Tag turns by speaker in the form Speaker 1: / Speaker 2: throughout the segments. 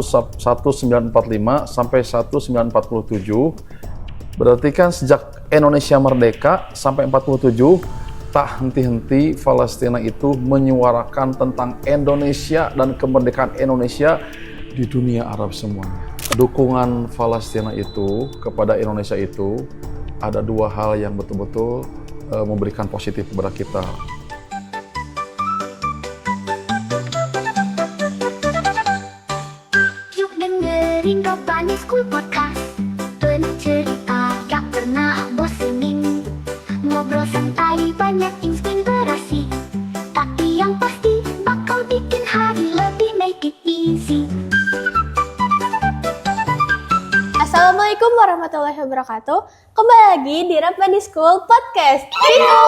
Speaker 1: 1945 sampai 1947. Berarti kan sejak Indonesia merdeka sampai 47 tak henti-henti Palestina itu menyuarakan tentang Indonesia dan kemerdekaan Indonesia di dunia Arab semuanya. Dukungan Palestina itu kepada Indonesia itu ada dua hal yang betul-betul memberikan positif kepada kita.
Speaker 2: Yuk dengerin Robbani School Podcast, penuh cerita gak pernah bosenin. Ngobrol santai banyak inspirasi, tapi yang pasti bakal bikin hari lebih make it easy.
Speaker 3: Assalamualaikum warahmatullahi wabarakatuh. Kembali lagi di Robbani School Podcast. Kiku.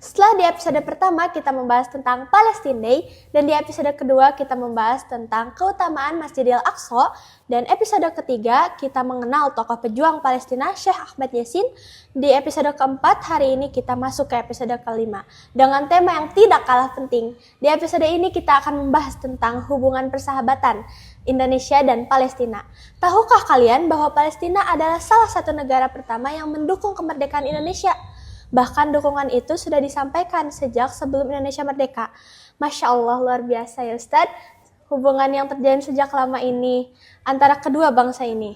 Speaker 3: Setelah di episode pertama kita membahas tentang Palestine Day, dan di episode kedua kita membahas tentang keutamaan Masjidil Aqsa, dan episode ketiga kita mengenal tokoh pejuang Palestina Syekh Ahmad Yasin. Di episode keempat hari ini kita masuk ke episode kelima dengan tema yang tidak kalah penting. Di episode ini kita akan membahas tentang hubungan persahabatan Indonesia dan Palestina. Tahukah kalian bahwa Palestina adalah salah satu negara pertama yang mendukung kemerdekaan Indonesia? Bahkan dukungan itu sudah disampaikan sejak sebelum Indonesia merdeka. Masya Allah, luar biasa ya Ustadz, hubungan yang terjalin sejak lama ini antara kedua bangsa ini.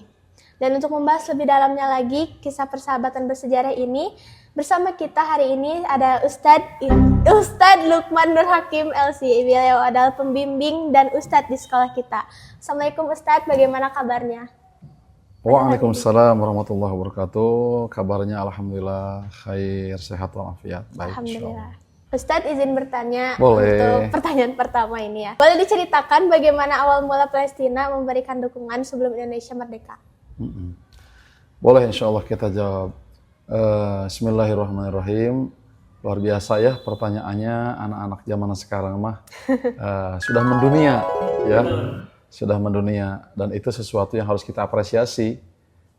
Speaker 3: Dan untuk membahas lebih dalamnya lagi kisah persahabatan bersejarah ini, bersama kita hari ini ada Ustadz Lukman Nur Hakim LC. Beliau adalah pembimbing dan Ustadz di sekolah kita. Assalamualaikum Ustadz, bagaimana kabarnya?
Speaker 1: Waalaikumsalam warahmatullahi wabarakatuh. Kabarnya alhamdulillah khair, sehat walafiat. Baik.
Speaker 3: Alhamdulillah. Ustadz izin bertanya.
Speaker 1: Boleh.
Speaker 3: Untuk pertanyaan pertama ini ya. Boleh diceritakan bagaimana awal mula Palestina memberikan dukungan sebelum Indonesia merdeka?
Speaker 1: Boleh, insya Allah kita jawab. Bismillahirrahmanirrahim. Luar biasa ya pertanyaannya, anak-anak zaman sekarang mah sudah mendunia ya. Sudah mendunia, dan itu sesuatu yang harus kita apresiasi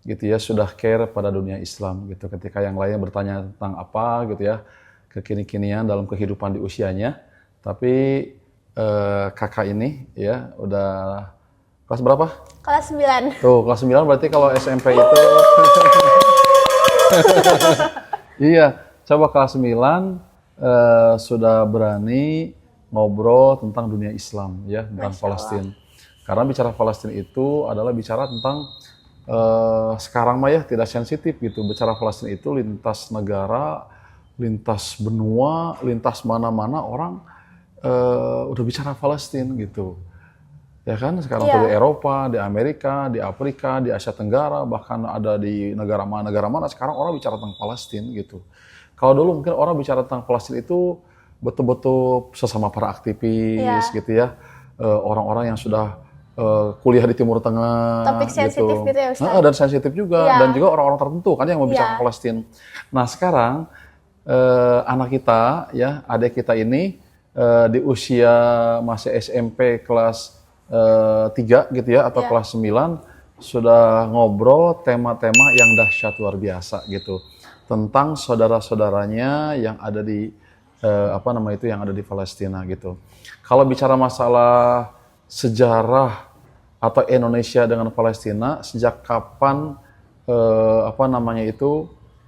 Speaker 1: gitu ya, sudah care pada dunia Islam gitu. Ketika yang lainnya bertanya tentang apa gitu ya, kekini-kinian dalam kehidupan di usianya, tapi kakak ini ya udah kelas berapa?
Speaker 3: Kelas 9.
Speaker 1: Tuh, kelas 9 berarti kalau SMP itu iya, coba kelas 9 sudah berani ngobrol tentang dunia Islam ya, tentang Palestina. Karena bicara Palestina itu adalah bicara tentang sekarang mah ya tidak sensitif gitu. Bicara Palestina itu lintas negara, lintas benua, lintas mana-mana orang udah bicara Palestina gitu. Ya kan, sekarang tuh di Eropa, di Amerika, di Afrika, di Asia Tenggara, bahkan ada di negara mana sekarang orang bicara tentang Palestina gitu. Kalau dulu mungkin orang bicara tentang Palestina itu betul-betul sesama para aktivis gitu ya. Orang-orang yang sudah kuliah di Timur Tengah,
Speaker 3: topik sensitif gitu ya Ustaz?
Speaker 1: Dan sensitif juga, dan juga orang-orang tertentu kan yang membicarakan Palestina. Nah sekarang anak kita ya, adik kita ini di usia masih SMP kelas 3 gitu ya, atau kelas 9 sudah ngobrol tema-tema yang dahsyat luar biasa gitu tentang saudara-saudaranya yang ada di yang ada di Palestina gitu. Kalau bicara masalah sejarah atau Indonesia dengan Palestina, sejak kapan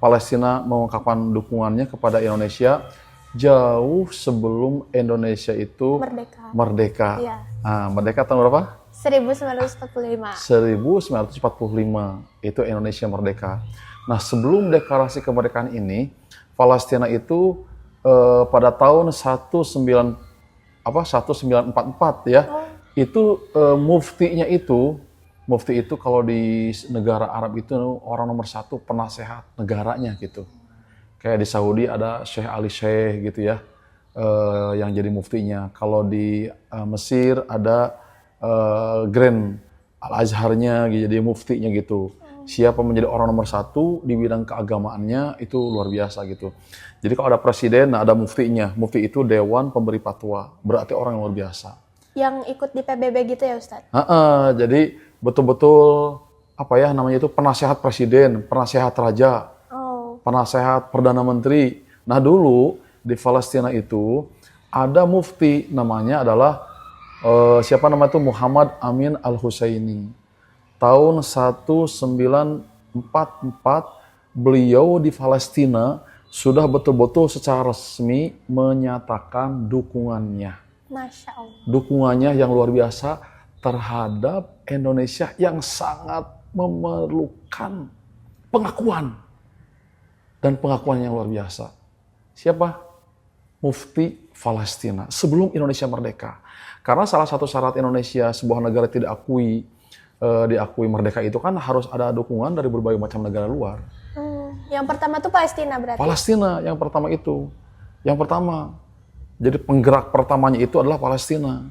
Speaker 1: Palestina mengungkapkan dukungannya kepada Indonesia jauh sebelum Indonesia itu merdeka.
Speaker 3: Iya.
Speaker 1: Nah, merdeka tahun berapa?
Speaker 3: 1945.
Speaker 1: 1945 itu Indonesia merdeka. Nah, sebelum deklarasi kemerdekaan ini, Palestina itu pada tahun 1944 ya. Itu mufti itu kalau di negara Arab itu orang nomor 1 penasehat negaranya gitu. Kayak di Saudi ada Syekh Ali Sheikh gitu ya, yang jadi muftinya. Kalau di Mesir ada Grand Al-Azharnya jadi muftinya gitu. Siapa menjadi orang nomor 1 di bidang keagamaannya itu luar biasa gitu. Jadi kalau ada presiden, ada muftinya. Mufti itu Dewan Pemberi Fatwa, berarti orang yang luar biasa.
Speaker 3: Yang ikut di PBB gitu ya Ustadz?
Speaker 1: Jadi betul-betul itu penasehat presiden, penasehat raja, penasehat perdana menteri. Nah dulu di Palestina itu ada mufti namanya adalah siapa nama itu Muhammad Amin Al-Husaini. Tahun 1944 beliau di Palestina sudah betul-betul secara resmi menyatakan dukungannya.
Speaker 3: Masya Allah.
Speaker 1: Dukungannya yang luar biasa terhadap Indonesia yang sangat memerlukan pengakuan. Dan pengakuan yang luar biasa. Siapa? Mufti Palestina sebelum Indonesia merdeka. Karena salah satu syarat Indonesia sebuah negara tidak diakui merdeka itu kan harus ada dukungan dari berbagai macam negara luar.
Speaker 3: Yang pertama tuh Palestina berarti?
Speaker 1: Palestina yang pertama itu. Yang pertama. Jadi penggerak pertamanya itu adalah Palestina.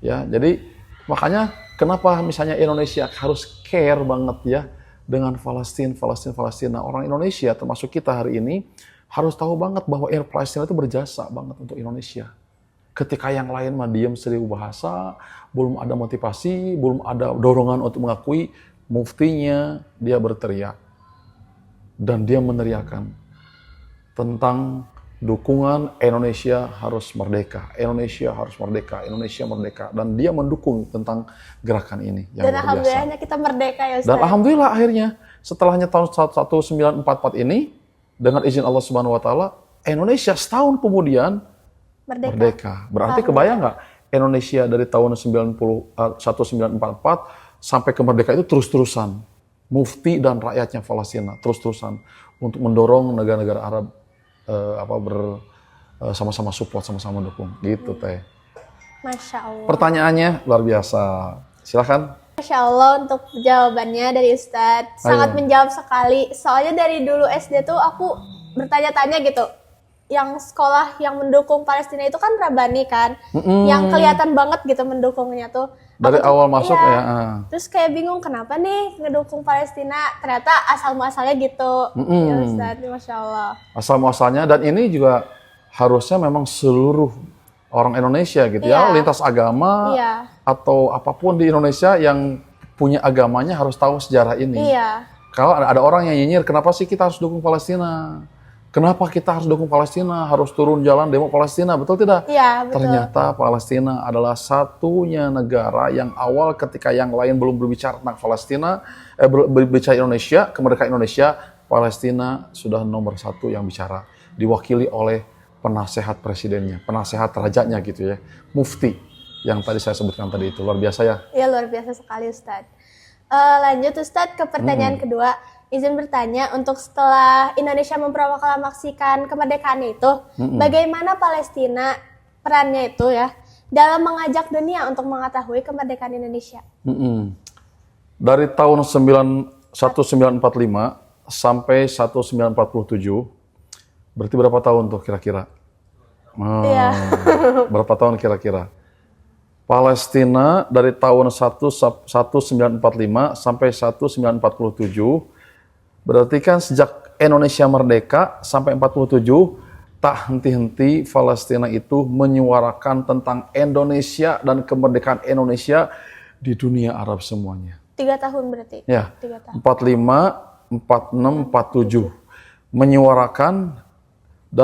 Speaker 1: Ya, jadi makanya kenapa misalnya Indonesia harus care banget ya dengan Palestina. Orang Indonesia termasuk kita hari ini harus tahu banget bahwa Palestina itu berjasa banget untuk Indonesia. Ketika yang lain mah diam seribu bahasa, belum ada motivasi, belum ada dorongan untuk mengakui, muftinya dia berteriak. Dan dia meneriakan tentang dukungan Indonesia harus merdeka. Indonesia harus merdeka, Indonesia merdeka. Dan dia mendukung tentang gerakan ini yang
Speaker 3: Dan
Speaker 1: luar biasa.
Speaker 3: alhamdulillahnya kita merdeka ya Ustaz.
Speaker 1: Dan alhamdulillah akhirnya setelahnya tahun 1944 ini dengan izin Allah Subhanahu wa taala Indonesia setahun kemudian merdeka. Berarti kebayang nggak Indonesia dari tahun 1944 sampai ke merdeka itu terus-terusan mufti dan rakyatnya Palestina terus-terusan untuk mendorong negara-negara Arab sama-sama support, sama-sama dukung gitu teh.
Speaker 3: Masya Allah.
Speaker 1: Pertanyaannya luar biasa. Silakan.
Speaker 3: Masya Allah untuk jawabannya dari Ustadz. Sangat menjawab sekali. Soalnya dari dulu SD tuh aku bertanya-tanya gitu. Yang sekolah yang mendukung Palestina itu kan Rabbani kan. Yang kelihatan banget gitu mendukungnya tuh.
Speaker 1: Dari
Speaker 3: Aku
Speaker 1: awal masuk ya.
Speaker 3: Terus kayak bingung kenapa nih ngedukung Palestina. Ternyata asal-muasalnya gitu. Ya Ustadz, Masya Allah.
Speaker 1: Asal-muasalnya dan ini juga harusnya memang seluruh orang Indonesia gitu ya. Lintas agama atau apapun di Indonesia yang punya agamanya harus tahu sejarah ini. Kalau ada orang yang nyinyir, kenapa sih kita harus dukung Palestina? Kenapa kita harus dukung Palestina? Harus turun jalan demo Palestina, betul tidak?
Speaker 3: Iya, betul.
Speaker 1: Ternyata Palestina adalah satunya negara yang awal ketika yang lain belum berbicara tentang Palestina, berbicara Indonesia, kemerdekaan Indonesia, Palestina sudah nomor satu yang bicara. Diwakili oleh penasehat presidennya, penasehat rajanya gitu ya, mufti yang tadi saya sebutkan tadi itu. Luar biasa ya?
Speaker 3: Iya, luar biasa sekali Ustadz. Lanjut Ustadz ke pertanyaan kedua. Izin bertanya, untuk setelah Indonesia memproklamasikan kemerdekaannya itu, bagaimana Palestina perannya itu ya dalam mengajak dunia untuk mengetahui kemerdekaan Indonesia?
Speaker 1: Dari tahun 1945 sampai 1947, berarti berapa tahun tuh kira-kira? Berapa tahun kira-kira? Palestina dari tahun 1945 sampai 1947, berarti kan sejak Indonesia merdeka sampai 47, tak henti-henti Palestina itu menyuarakan tentang Indonesia dan kemerdekaan Indonesia di dunia Arab semuanya.
Speaker 3: 3 tahun berarti?
Speaker 1: Ya,
Speaker 3: 3 tahun.
Speaker 1: 45, 46, 47.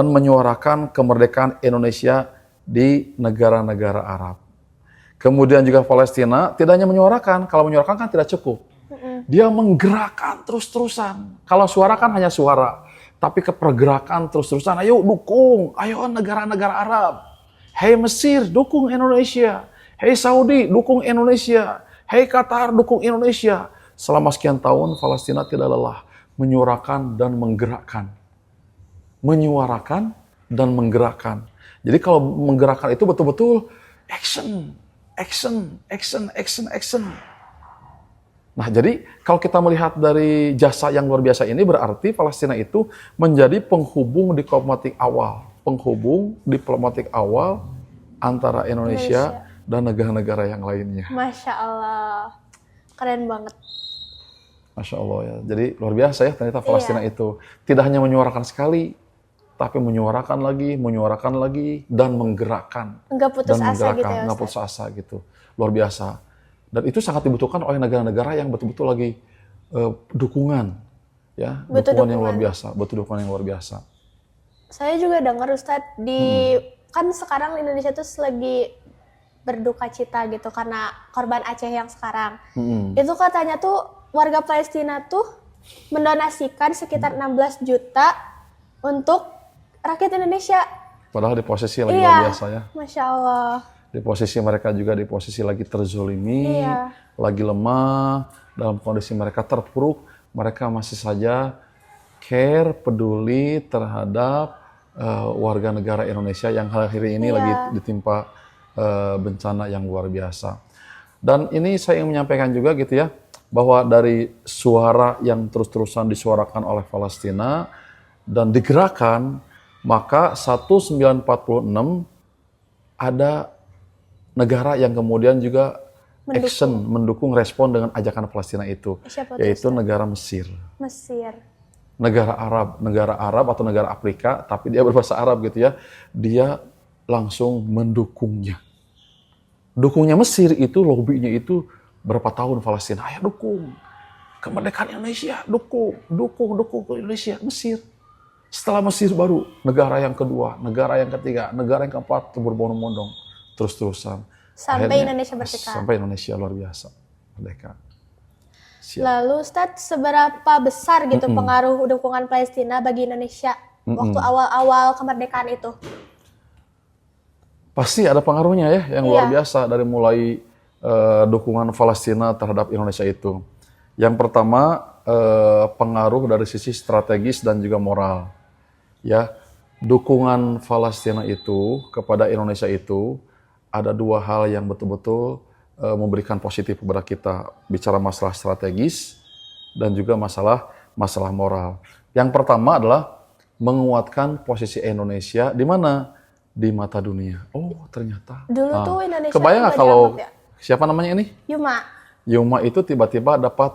Speaker 1: Menyuarakan kemerdekaan Indonesia di negara-negara Arab. Kemudian juga Palestina tidak hanya menyuarakan, kalau menyuarakan kan tidak cukup. Dia menggerakkan terus-terusan. Kalau suara kan hanya suara, tapi kepergerakan terus-terusan. Ayo dukung, ayo negara-negara Arab. Hei Mesir, dukung Indonesia. Hei Saudi, dukung Indonesia. Hei Qatar, dukung Indonesia. Selama sekian tahun, Palestina tidak lelah menyuarakan dan menggerakkan. Menyuarakan dan menggerakkan. Jadi kalau menggerakkan itu betul-betul action. Nah, jadi kalau kita melihat dari jasa yang luar biasa ini, berarti Palestina itu menjadi penghubung diplomatik awal antara Indonesia dan negara-negara yang lainnya.
Speaker 3: Masya Allah, keren banget.
Speaker 1: Masya Allah ya. Jadi luar biasa ya ternyata Palestina itu tidak hanya menyuarakan sekali, tapi menyuarakan lagi, dan menggerakkan.
Speaker 3: Enggak putus asa gitu ya,
Speaker 1: Enggak putus asa gitu. Luar biasa. Dan itu sangat dibutuhkan oleh negara-negara yang betul-betul lagi dukungan. Ya, dukungan yang luar biasa. Betul dukungan yang luar biasa.
Speaker 3: Saya juga dengar Ustadz di kan sekarang Indonesia tuh lagi berduka cita gitu karena korban Aceh yang sekarang. Itu katanya tuh warga Palestina tuh mendonasikan sekitar 16 juta untuk rakyat Indonesia.
Speaker 1: Padahal di posisi lagi
Speaker 3: Iya,
Speaker 1: luar biasa ya.
Speaker 3: Masya Allah.
Speaker 1: Di posisi mereka juga di posisi lagi terzolimi,
Speaker 3: Iya.
Speaker 1: lagi lemah, dalam kondisi mereka terpuruk, mereka masih saja care, peduli terhadap warga negara Indonesia yang hari ini
Speaker 3: Iya.
Speaker 1: lagi ditimpa bencana yang luar biasa. Dan ini saya ingin menyampaikan juga gitu ya, bahwa dari suara yang terus-terusan disuarakan oleh Palestina dan digerakkan, maka 1946 ada negara yang kemudian juga mendukung respon dengan ajakan Palestina itu,
Speaker 3: Siapa tuh,
Speaker 1: yaitu
Speaker 3: Ustaz?
Speaker 1: negara Mesir.
Speaker 3: Mesir.
Speaker 1: Negara Arab atau negara Afrika, tapi dia berbahasa Arab gitu ya, dia langsung mendukungnya. Dukungnya Mesir itu, lobbynya itu berapa tahun Palestina, ayo dukung kemerdekaan Indonesia, dukung Indonesia, Mesir. Setelah Mesir baru negara yang kedua, negara yang ketiga, negara yang keempat berbondong-bondong terus-terusan.
Speaker 3: Sampai
Speaker 1: Akhirnya,
Speaker 3: Indonesia merdeka.
Speaker 1: Sampai Indonesia luar biasa merdeka. Siap.
Speaker 3: Lalu Ustadz, seberapa besar gitu pengaruh dukungan Palestina bagi Indonesia waktu awal-awal kemerdekaan itu?
Speaker 1: Pasti ada pengaruhnya ya yang luar
Speaker 3: Iya.
Speaker 1: biasa dari mulai dukungan Palestina terhadap Indonesia itu. Yang pertama pengaruh dari sisi strategis dan juga moral. Ya, dukungan Palestina itu kepada Indonesia itu ada dua hal yang betul-betul memberikan positif kepada kita, bicara masalah strategis dan juga masalah moral. Yang pertama adalah menguatkan posisi Indonesia di mana? Di mata dunia. Oh, ternyata.
Speaker 3: Dulu tuh Indonesia
Speaker 1: kebayang nggak
Speaker 3: tuh
Speaker 1: kalau
Speaker 3: dianggap ya?
Speaker 1: siapa namanya ini?
Speaker 3: Yuma.
Speaker 1: Itu tiba-tiba dapat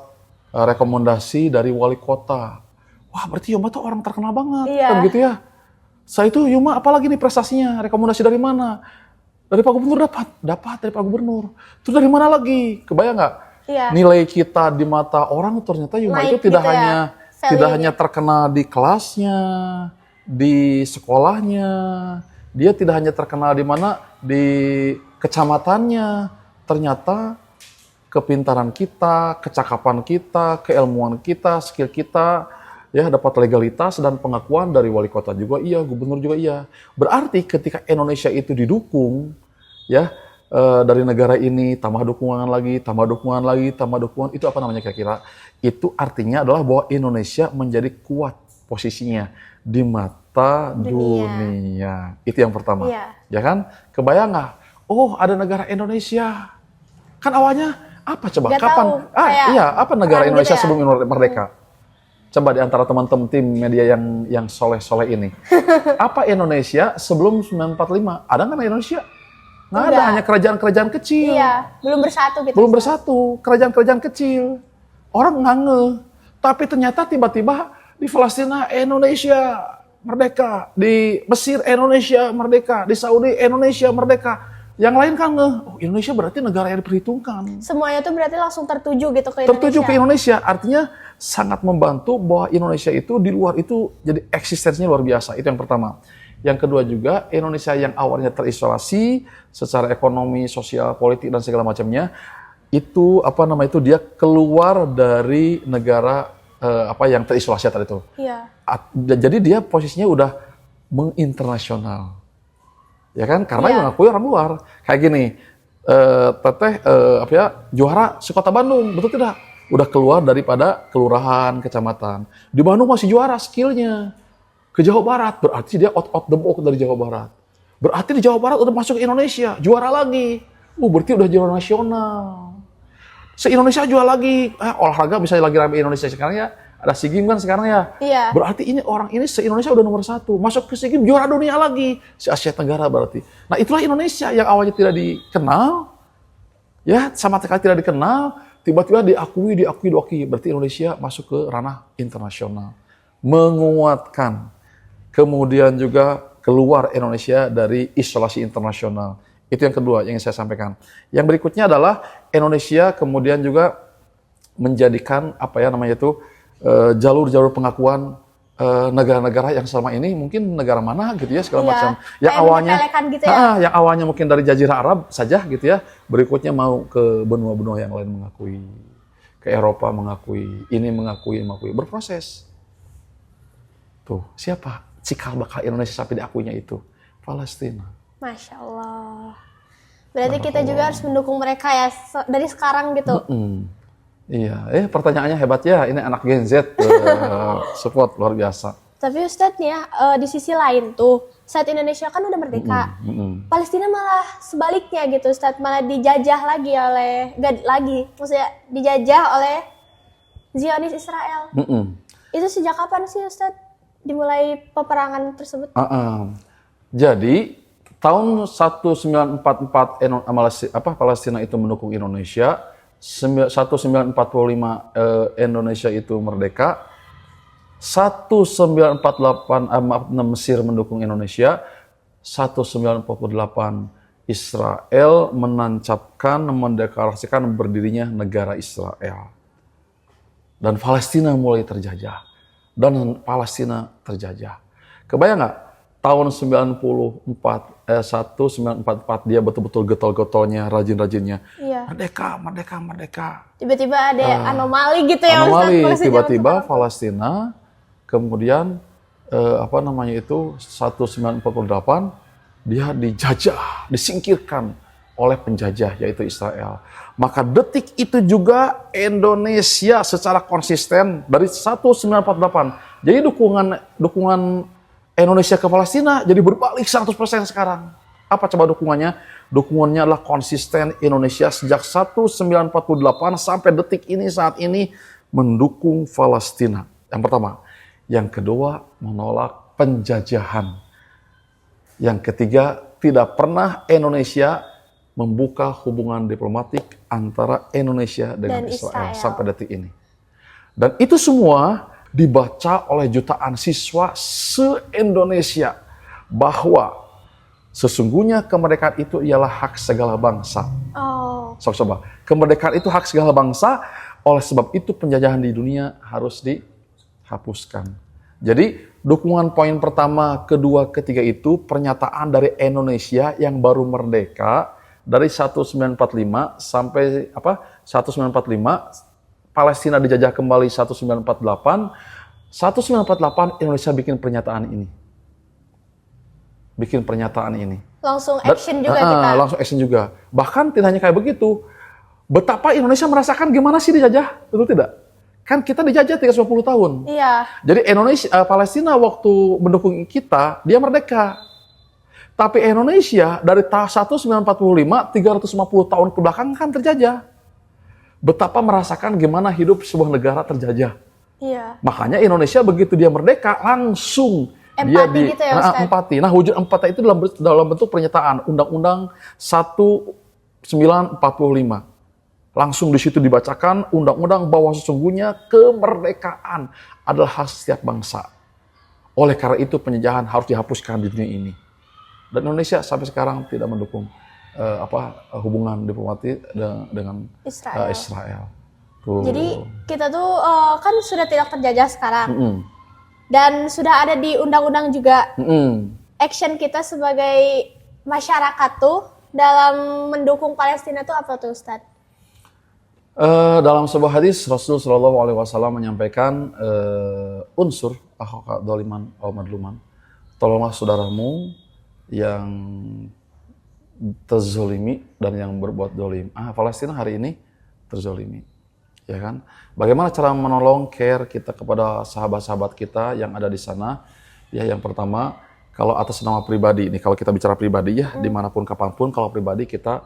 Speaker 1: rekomendasi dari wali kota. Wah, berarti Yuma tuh orang terkenal banget,
Speaker 3: Iya.
Speaker 1: kan gitu ya. Saya itu Yuma apalagi nih prestasinya, rekomendasi dari mana? Dari Pak Gubernur dapat dari Pak Gubernur. Terus dari mana lagi? Kebayang nggak?
Speaker 3: Iya.
Speaker 1: Nilai kita di mata orang ternyata Yuma
Speaker 3: Naik
Speaker 1: itu tidak
Speaker 3: gitu ya,
Speaker 1: hanya
Speaker 3: value-nya.
Speaker 1: hanya terkenal di kelasnya, di sekolahnya. Dia tidak hanya terkenal di mana, di kecamatannya. Ternyata kepintaran kita, kecakapan kita, keilmuan kita, skill kita, ya dapat legalitas dan pengakuan dari wali kota juga iya, gubernur juga iya. Berarti ketika Indonesia itu didukung, ya dari negara ini tambah dukungan lagi, itu apa namanya kira-kira? Itu artinya adalah bahwa Indonesia menjadi kuat posisinya di mata dunia. Itu yang pertama.
Speaker 3: Iya.
Speaker 1: Ya kan? Kebayang nggak? Oh, ada negara Indonesia. Kan awalnya apa coba?
Speaker 3: Nggak
Speaker 1: Kapan?
Speaker 3: tahu, kayak
Speaker 1: Iya, apa negara
Speaker 3: perang
Speaker 1: Indonesia
Speaker 3: gitu ya?
Speaker 1: sebelum merdeka? Coba di antara teman-teman tim media yang soleh-soleh ini. Apa Indonesia sebelum 1945? Ada nggak Indonesia? Nggak ada,
Speaker 3: Enggak.
Speaker 1: hanya kerajaan-kerajaan kecil.
Speaker 3: Iya, belum bersatu gitu.
Speaker 1: Belum bersatu, kerajaan-kerajaan kecil. Orang nggak ngeh. Tapi ternyata tiba-tiba di Palestina Indonesia merdeka, di Mesir Indonesia merdeka, di Saudi Indonesia merdeka. Yang lain kan ngeh, oh Indonesia berarti negara yang diperhitungkan.
Speaker 3: Semuanya tuh berarti langsung tertuju gitu ke Indonesia.
Speaker 1: Tertuju ke Indonesia, artinya sangat membantu bahwa Indonesia itu di luar itu jadi eksistensinya luar biasa. Itu yang pertama. Yang kedua juga, Indonesia yang awalnya terisolasi secara ekonomi, sosial, politik dan segala macamnya, itu dia keluar dari negara yang terisolasi tadi itu.
Speaker 3: Iya.
Speaker 1: Jadi dia posisinya udah menginternasional. Ya kan? Karena
Speaker 3: Iya.
Speaker 1: yang ngakui orang luar. Kayak gini, Teteh juara sekota Bandung, betul tidak? Udah keluar daripada kelurahan, kecamatan. Di Bandung masih juara skillnya. Ke Jawa Barat, berarti dia out the box dari Jawa Barat. Berarti di Jawa Barat udah masuk ke Indonesia, juara lagi. Berarti udah juara nasional. Se-Indonesia juara lagi. Olahraga bisa lagi rame Indonesia sekarang ya. Ada SEA Games kan sekarang ya.
Speaker 3: Iya.
Speaker 1: Berarti ini orang ini se-Indonesia udah nomor 1. Masuk ke SEA Games juara dunia lagi. Se-Asia Tenggara berarti. Nah itulah Indonesia yang awalnya tidak dikenal. Ya sama sekali tidak dikenal. Tiba-tiba diakui. Berarti Indonesia masuk ke ranah internasional. Menguatkan. Kemudian juga keluar Indonesia dari isolasi internasional. Itu yang kedua yang saya sampaikan. Yang berikutnya adalah Indonesia kemudian juga menjadikan jalur-jalur pengakuan negara-negara yang selama ini mungkin negara mana gitu ya segala
Speaker 3: Iya,
Speaker 1: macam. Yang
Speaker 3: kayak
Speaker 1: awalnya
Speaker 3: menyepelekan gitu ya.
Speaker 1: yang awalnya mungkin dari Jazirah Arab saja gitu ya, berikutnya mau ke benua-benua yang lain mengakui, ke Eropa mengakui, ini mengakui, berproses. Tuh, siapa cikal bakal Indonesia sampai diakuinya itu? Palestina.
Speaker 3: Masya Allah. Berarti kita juga harus mendukung mereka ya dari sekarang gitu.
Speaker 1: Iya, pertanyaannya hebat ya. Ini anak Gen Z support luar biasa.
Speaker 3: Tapi Ustadz nih ya, di sisi lain tuh, saat Indonesia kan udah merdeka, Palestina malah sebaliknya gitu Ustadz, malah dijajah lagi maksudnya dijajah oleh Zionis Israel. Itu sejak kapan sih Ustadz dimulai peperangan tersebut?
Speaker 1: Jadi tahun 1944 Palestina itu mendukung Indonesia. 1945 Indonesia itu merdeka, 1948 Mesir mendukung Indonesia, 1948 Israel mendeklarasikan berdirinya negara Israel. Dan Palestina mulai terjajah. Kebayang nggak? Tahun 1944 dia betul-betul getol-getolnya, rajin-rajinnya.
Speaker 3: Iya.
Speaker 1: Merdeka.
Speaker 3: Tiba-tiba ada anomali gitu ya Ustadz.
Speaker 1: Tiba-tiba Palestina, kemudian 1948 dia dijajah, disingkirkan oleh penjajah yaitu Israel. Maka detik itu juga Indonesia secara konsisten dari 1948. Jadi dukungan Indonesia ke Palestina jadi berbalik 100% sekarang. Apa coba dukungannya? Dukungannya adalah konsisten Indonesia sejak 1948 sampai detik ini saat ini mendukung Palestina. Yang pertama. Yang kedua, menolak penjajahan. Yang ketiga, tidak pernah Indonesia membuka hubungan diplomatik antara Indonesia dengan Israel sampai detik ini. Dan itu semua dibaca oleh jutaan siswa se-Indonesia bahwa sesungguhnya kemerdekaan itu ialah hak segala bangsa. Coba, kemerdekaan itu hak segala bangsa, oleh sebab itu penjajahan di dunia harus dihapuskan. Jadi dukungan poin pertama, kedua, ketiga itu pernyataan dari Indonesia yang baru merdeka dari 1945 sampai 1945. Palestina dijajah kembali 1948. 1948 Indonesia bikin pernyataan ini.
Speaker 3: Langsung action juga kita.
Speaker 1: Langsung action juga. Bahkan tidak hanya kayak begitu. Betapa Indonesia merasakan gimana sih dijajah? Betul tidak? Kan kita dijajah 350 tahun.
Speaker 3: Iya.
Speaker 1: Jadi Palestina waktu mendukung kita, dia merdeka. Tapi Indonesia dari tahun 1945, 350 tahun ke belakang kan terjajah. Betapa merasakan gimana hidup sebuah negara terjajah.
Speaker 3: Iya.
Speaker 1: Makanya Indonesia begitu dia merdeka langsung
Speaker 3: empati gitu ya Ustaz?
Speaker 1: Empati. Nah, wujud empati itu dalam bentuk pernyataan Undang-Undang 1945. Langsung di situ dibacakan undang-undang bahwa sesungguhnya kemerdekaan adalah hak setiap bangsa. Oleh karena itu penjajahan harus dihapuskan di dunia ini. Dan Indonesia sampai sekarang tidak mendukung hubungan diplomatik dengan Israel. Tuh.
Speaker 3: Jadi kita tuh kan sudah tidak terjajah sekarang. Dan sudah ada di undang-undang juga. Action kita sebagai masyarakat tuh dalam mendukung Palestina tuh apa tuh Ustadz?
Speaker 1: Dalam sebuah hadis Rasulullah Shallallahu Alaihi Wasallam menyampaikan unsur akhaka doliman aw madluman, tolonglah saudaramu yang terzolimi dan yang berbuat dolim. Palestina hari ini terzolimi, ya kan? Bagaimana cara menolong care kita kepada sahabat-sahabat kita yang ada di sana? Ya, yang pertama, kalau atas nama pribadi, ini kalau kita bicara pribadi ya, dimanapun kapanpun, kalau pribadi kita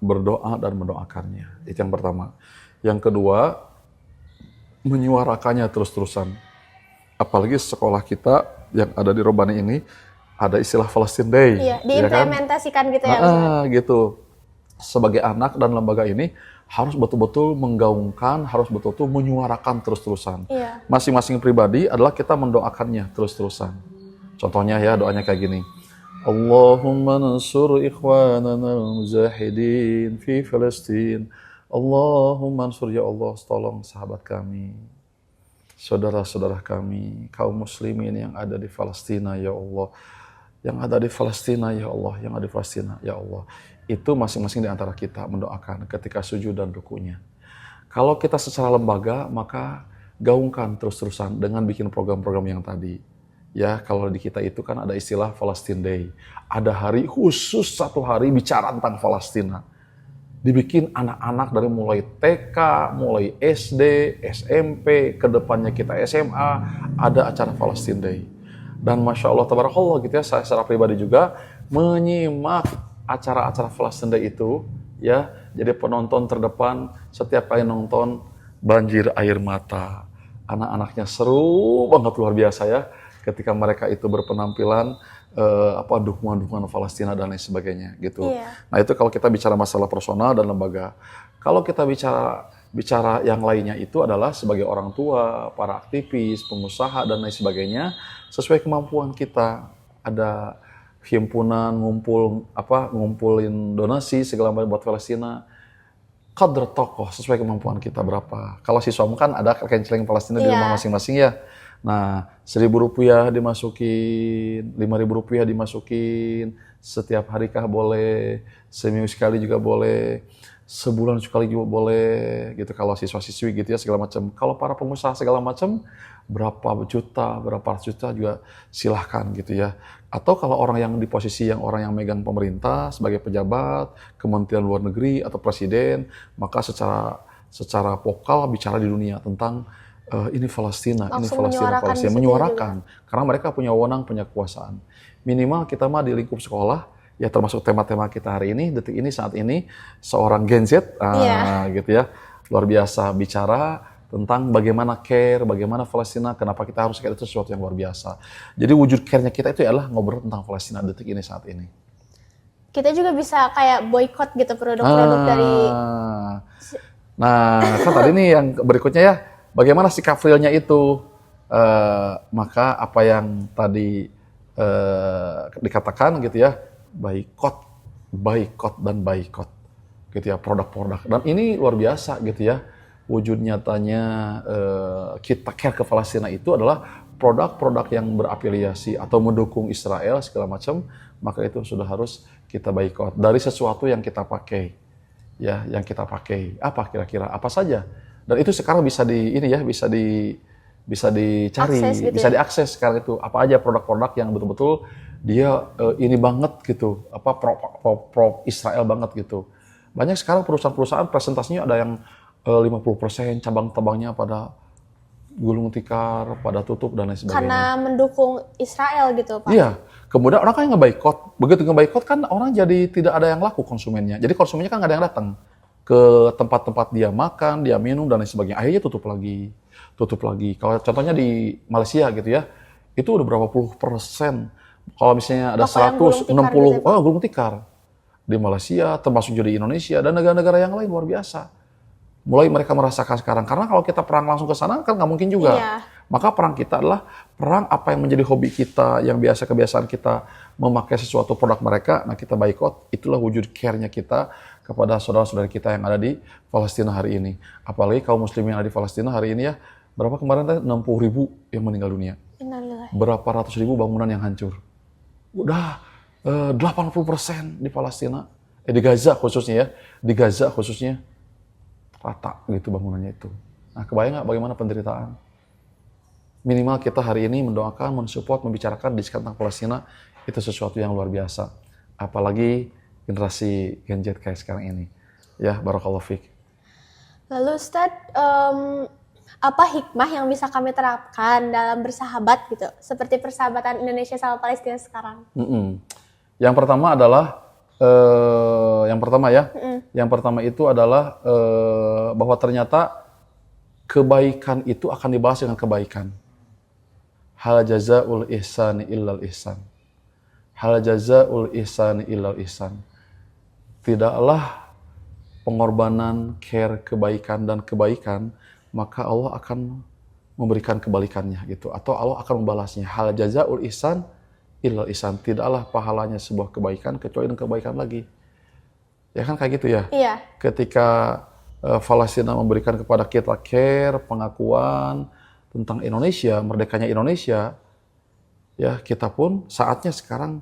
Speaker 1: berdoa dan mendoakannya. Itu yang pertama. Yang kedua, menyuarakannya terus-terusan. Apalagi sekolah kita yang ada di Robani ini ada istilah Palestine Day.
Speaker 3: Iya, diimplementasikan gitu ya.
Speaker 1: Gitu. Sebagai anak dan lembaga ini harus betul-betul menggaungkan, harus betul-betul menyuarakan terus-terusan.
Speaker 3: Iya.
Speaker 1: Masing-masing pribadi adalah kita mendoakannya terus-terusan. Contohnya ya, doanya kayak gini. Allahumma nansur ikhwanana al-mujahidin fi Palestine. Allahumma nansur, ya Allah, tolong sahabat kami. saudara-saudara kami, kaum muslimin yang ada di Palestina, ya Allah. Yang ada di Palestina, ya Allah. Yang ada di Palestina, ya Allah. Itu masing-masing di antara kita mendoakan ketika sujud dan rukunya. Kalau kita secara lembaga, maka gaungkan terus-terusan dengan bikin program-program yang tadi. Ya, kalau di kita itu kan ada istilah Palestine Day. Ada hari khusus, satu hari bicara tentang Palestina. Dibikin anak-anak dari mulai TK, mulai SD, SMP, kedepannya kita SMA, ada acara Palestine Day. Dan Masya Allah, tabarakallah gitu ya, saya secara pribadi juga menyimak acara-acara Palestine Day itu, ya, jadi penonton terdepan setiap kali nonton banjir air mata. Anak-anaknya seru banget, luar biasa ya, ketika mereka itu berpenampilan dukungan-dukungan Palestina dan lain sebagainya gitu.
Speaker 3: Iya.
Speaker 1: Nah itu kalau kita bicara masalah personal dan lembaga. Kalau kita bicara yang lainnya itu adalah sebagai orang tua, para aktivis, pengusaha dan lain sebagainya, sesuai kemampuan kita. Ada himpunan ngumpulin donasi segala macam buat Palestina. Qadr tokoh sesuai kemampuan kita berapa. Kalau si suami kan ada kenceleng Palestina di rumah masing-masing ya. Nah, Rp1.000 dimasukin, Rp5.000 dimasukin, setiap hari kah boleh, seminggu sekali juga boleh, sebulan sekali juga boleh, gitu kalau siswa-siswi gitu ya segala macam. Kalau para pengusaha segala macam, berapa juta, berapa ratus juta juga silahkan gitu ya. Atau kalau orang yang di posisi yang orang yang megang pemerintah sebagai pejabat, Kementerian Luar Negeri atau Presiden, maka secara vokal bicara di dunia tentang ini Palestina, menyuarakan, karena mereka punya wewenang, punya kekuasaan. Minimal kita mah di lingkup sekolah, ya termasuk tema-tema kita hari ini, detik ini, saat ini, seorang Gen Z, gitu ya, luar biasa bicara tentang bagaimana care, bagaimana Palestina, kenapa kita harus care, itu sesuatu yang luar biasa. Jadi wujud care-nya kita itu adalah ngobrol tentang Palestina detik ini, saat ini.
Speaker 3: Kita juga bisa kayak boykot gitu produk-produk dari...
Speaker 1: Nah, kan tadi nih yang berikutnya ya, bagaimana sikap realnya itu? Maka apa yang tadi dikatakan gitu ya, boykot dan boykot gitu ya, produk-produk. Dan ini luar biasa gitu ya, wujud nyatanya kita care ke Palestina itu adalah produk-produk yang berafiliasi atau mendukung Israel segala macam, maka itu sudah harus kita boykot dari sesuatu yang kita pakai. Ya, yang kita pakai apa kira-kira apa saja, dan itu sekarang bisa dicari, bisa diakses sekarang itu apa aja produk-produk yang betul-betul dia ini banget gitu, pro Israel banget gitu. Banyak sekarang perusahaan-perusahaan presentasinya ada yang 50% cabang-cabangnya pada gulung tikar, pada tutup dan lain sebagainya.
Speaker 3: Karena mendukung Israel gitu, Pak.
Speaker 1: Iya. Kemudian orang kan nge-boykot. Begitu nge-boykot kan orang jadi tidak ada yang laku konsumennya. Jadi konsumennya kan nggak ada yang datang ke tempat-tempat dia makan, dia minum dan lain sebagainya. Akhirnya tutup lagi. Kalau contohnya di Malaysia gitu ya, itu udah berapa puluh persen. Kalau misalnya ada 160 gulung tikar di Malaysia, termasuk juga di Indonesia dan negara-negara yang lain, luar biasa. Mulai mereka merasakan sekarang. Karena kalau kita perang langsung ke sana kan nggak mungkin juga.
Speaker 3: Iya.
Speaker 1: Maka perang kita adalah perang apa yang menjadi hobi kita, yang biasa kebiasaan kita memakai sesuatu produk mereka. Nah kita boykot, itulah wujud care-nya kita kepada saudara-saudara kita yang ada di Palestina hari ini. Apalagi kaum muslim yang ada di Palestina hari ini ya, berapa kemarin tadi? 60.000 yang meninggal dunia. Berapa ratus ribu bangunan yang hancur. Udah 80% di Palestina, di Gaza khususnya ya, di Gaza khususnya. Rata gitu bangunannya itu. Nah kebayang nggak bagaimana penderitaan? Minimal kita hari ini mendoakan, mensupport, membicarakan diskusi tentang Palestina, itu sesuatu yang luar biasa. Apalagi generasi Gen Z kayak sekarang ini. Ya, barakallahu fiik.
Speaker 3: Lalu Ustadz, apa hikmah yang bisa kami terapkan dalam bersahabat gitu? Seperti persahabatan Indonesia sama Palestina sekarang.
Speaker 1: Yang pertama adalah yang pertama itu adalah bahwa ternyata kebaikan itu akan dibalas dengan kebaikan. Hal jazaul ihsani illal ihsan. Hal jazaul ihsani illal ihsan. Tidaklah pengorbanan, care, kebaikan dan kebaikan, maka Allah akan memberikan kebalikannya gitu, atau Allah akan membalasnya. Hal jazaul ihsan illal ihsan, tidaklah pahalanya sebuah kebaikan kecuali dengan kebaikan lagi. Ya kan kayak gitu ya? Iya. Ketika Palestina memberikan kepada kita care, pengakuan, tentang Indonesia, merdekanya Indonesia, ya kita pun saatnya sekarang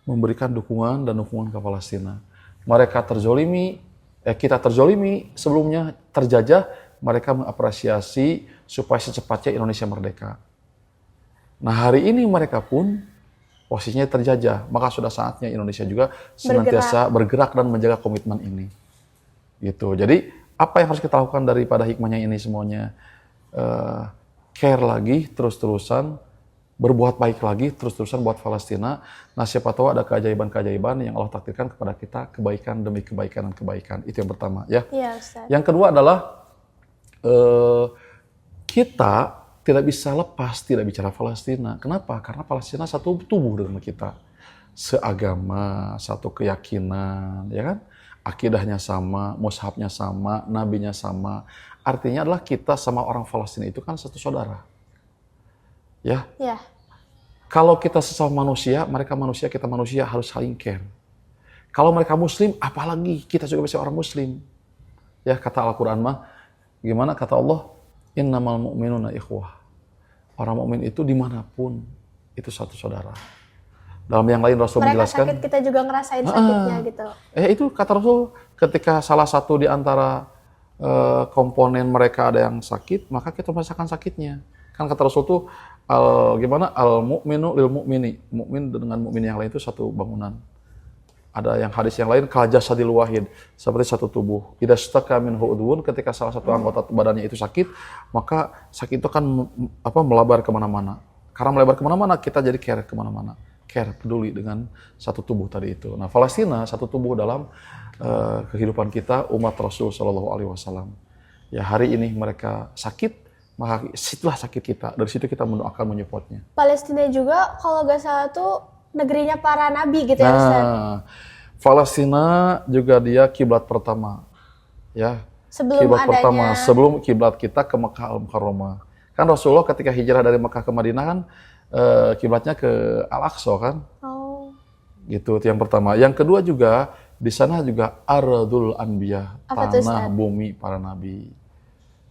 Speaker 1: memberikan dukungan dan dukungan ke Palestina. Mereka terzolimi, kita terzolimi, sebelumnya terjajah, mereka mengapresiasi supaya secepatnya Indonesia merdeka. Nah hari ini mereka pun posisinya terjajah, maka sudah saatnya Indonesia juga senantiasa bergerak dan menjaga komitmen ini. Gitu. Jadi apa yang harus kita lakukan daripada hikmahnya ini semuanya? Care lagi, terus-terusan, berbuat baik lagi, terus-terusan buat Palestina. Nah siapa tahu ada keajaiban-keajaiban yang Allah takdirkan kepada kita, kebaikan demi kebaikan dan kebaikan. Itu yang pertama ya.
Speaker 3: Iya, Ustaz.
Speaker 1: Yang kedua adalah kita tidak bisa lepas tidak bicara Palestina. Kenapa? Karena Palestina satu tubuh dengan kita. Seagama, satu keyakinan, ya kan? Akidahnya sama, mushafnya sama, nabinya sama. Artinya adalah kita sama orang Palestina itu kan satu saudara. Ya.
Speaker 3: Ya.
Speaker 1: Kalau kita sesama manusia, mereka manusia, kita manusia harus saling care. Kalau mereka muslim, apalagi kita juga bisa orang muslim. Ya, kata Al-Qur'an mah gimana kata Allah? Innamal mu'minuna ikhwah. Orang mukmin itu dimanapun itu satu saudara. Dalam yang lain Rasul
Speaker 3: Mereka
Speaker 1: menjelaskan.
Speaker 3: sakit kita juga ngerasain sakitnya gitu.
Speaker 1: Itu kata Rasul ketika salah satu di antara komponen mereka ada yang sakit, maka kita merasakan sakitnya. Kan kata Rasul tuh gimana al mu'minu lil mu'mini. Mukmin dengan mukmin yang lain itu satu bangunan. Ada yang hadis yang lain kal jasadil wahid, seperti satu tubuh. Idza staka minhu udwun, ketika salah satu anggota badannya itu sakit, maka sakit itu kan melebar kemana-mana. Karena melebar kemana-mana, kita jadi care kemana-mana. Care, peduli dengan satu tubuh tadi itu. Nah, Palestina satu tubuh dalam kehidupan kita umat Rasul Shallallahu Alaihi Wasallam. Ya hari ini mereka sakit, maka situlah sakit kita. Dari situ kita mendoakan, menyupportnya.
Speaker 3: Palestina juga kalau gak salah tuh negerinya para nabi gitu ya Ustaz.
Speaker 1: Palestina juga dia kiblat pertama. Ya.
Speaker 3: Sebelum
Speaker 1: kiblat
Speaker 3: adanya
Speaker 1: pertama sebelum kiblat kita ke Mekah Al-Mukarramah. Kan Rasulullah ketika hijrah dari Mekah ke Madinah kan kiblatnya ke Al-Aqsa kan?
Speaker 3: Oh.
Speaker 1: Gitu itu yang pertama. Yang kedua juga di sana juga Ardul Anbiya, tanah bumi para nabi.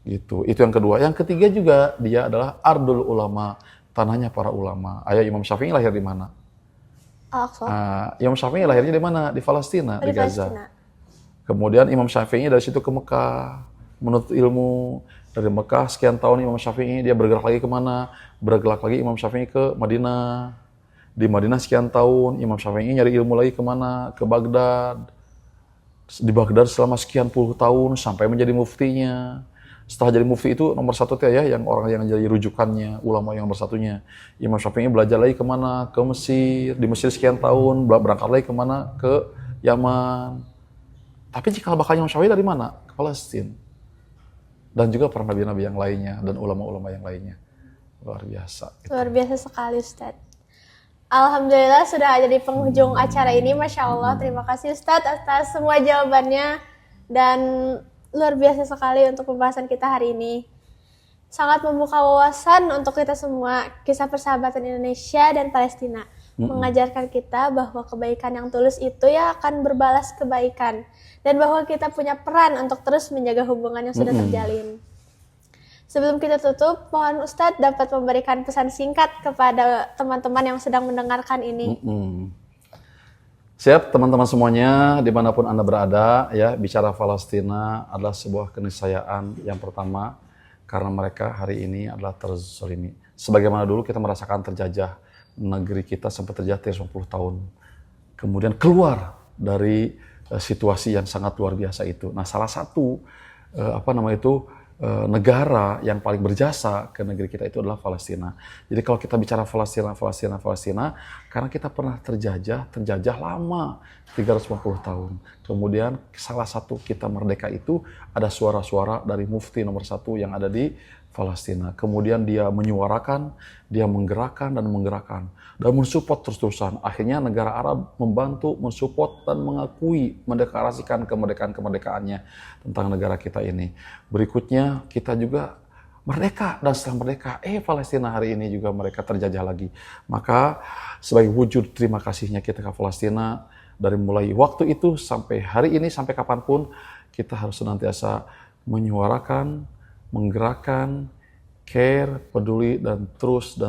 Speaker 1: Gitu. Itu yang kedua. Yang ketiga juga dia adalah Ardul Ulama, tanahnya para ulama. Ayo Imam Syafi'i lahir di mana? Imam Syafi'i lahirnya di mana? Di Palestina, di Gaza. Kemudian Imam Syafi'i dari situ ke Mekah, menuntut ilmu. Dari Mekah sekian tahun Imam Syafi'i, dia bergerak lagi kemana? Bergerak lagi Imam Syafi'i ke Madinah. Di Madinah sekian tahun, Imam Syafi'i nyari ilmu lagi kemana? Ke Baghdad. Di Baghdad selama sekian puluh tahun, sampai menjadi muftinya. Setelah jadi mufti itu nomor satu ya, yang orang yang jadi rujukannya, ulama yang nomor satunya. Imam Syafi'i belajar lagi kemana? Ke Mesir. Di Mesir sekian tahun, berangkat lagi kemana? Ke Yaman. Tapi cikal bakal Imam Syafi'i dari mana? Ke Palestina. Dan juga para nabi-nabi yang lainnya, dan ulama-ulama yang lainnya. Luar biasa. Gitu.
Speaker 3: Luar biasa sekali Ustaz. Alhamdulillah sudah ada di penghujung acara ini. Masya Allah, terima kasih Ustaz atas semua jawabannya. Dan luar biasa sekali untuk pembahasan kita hari ini. Sangat membuka wawasan untuk kita semua. Kisah persahabatan Indonesia dan Palestina. Mengajarkan kita bahwa kebaikan yang tulus itu ya akan berbalas kebaikan. Dan bahwa kita punya peran untuk terus menjaga hubungan yang sudah terjalin. Sebelum kita tutup, mohon Ustadz dapat memberikan pesan singkat kepada teman-teman yang sedang mendengarkan ini.
Speaker 1: Siap teman-teman semuanya, dimanapun Anda berada, ya bicara Palestina adalah sebuah keniscayaan yang pertama, karena mereka hari ini adalah terzalimi. Sebagaimana dulu kita merasakan terjajah, negeri kita sempat terjajah 50 tahun. Kemudian keluar dari situasi yang sangat luar biasa itu. Nah salah satu, negara yang paling berjasa ke negeri kita itu adalah Palestina. Jadi kalau kita bicara Palestina, karena kita pernah terjajah lama, 350 tahun. Kemudian salah satu kita merdeka itu ada suara-suara dari mufti nomor 1 yang ada di Palestina. Kemudian dia menyuarakan, dia menggerakkan dan mensupport terus-terusan. Akhirnya negara Arab membantu, mensupport dan mengakui, mendeklarasikan kemerdekaannya tentang negara kita ini. Berikutnya kita juga merdeka, dan setelah merdeka, Palestina hari ini juga mereka terjajah lagi. Maka sebagai wujud terima kasihnya kita ke Palestina, dari mulai waktu itu sampai hari ini, sampai kapanpun, kita harus senantiasa menyuarakan, menggerakkan care, peduli, dan terus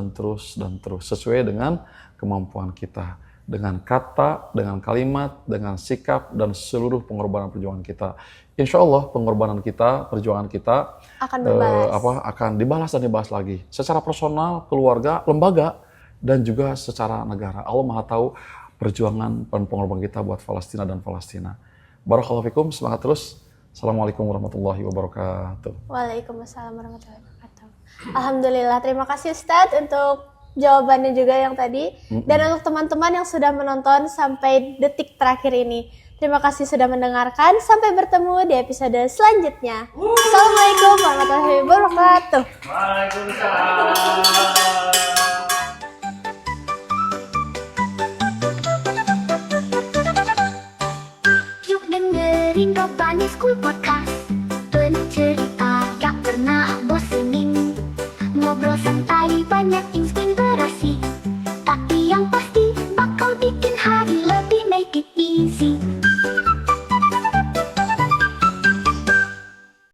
Speaker 1: sesuai dengan kemampuan kita, dengan kata, dengan kalimat, dengan sikap, dan seluruh pengorbanan perjuangan kita. Insya Allah pengorbanan kita, perjuangan kita
Speaker 3: Akan berbalas.
Speaker 1: akan dibalas dan dibahas lagi secara personal, keluarga, lembaga, dan juga secara negara. Allah Maha tahu perjuangan dan pengorbanan kita buat Palestina dan Palestina. Barakallahu fikum, semangat terus. Assalamualaikum warahmatullahi wabarakatuh.
Speaker 3: Waalaikumsalam warahmatullahi wabarakatuh. Alhamdulillah, terima kasih Ustadz untuk jawabannya juga yang tadi. Dan untuk teman-teman yang sudah menonton sampai detik terakhir ini. Terima kasih sudah mendengarkan. Sampai bertemu di episode selanjutnya. Assalamualaikum warahmatullahi wabarakatuh.
Speaker 2: Yuk dengerin Robbani School Podcast. Penuh cerita, gak pernah bosenin. Ngobrol santai, banyak inspirasi.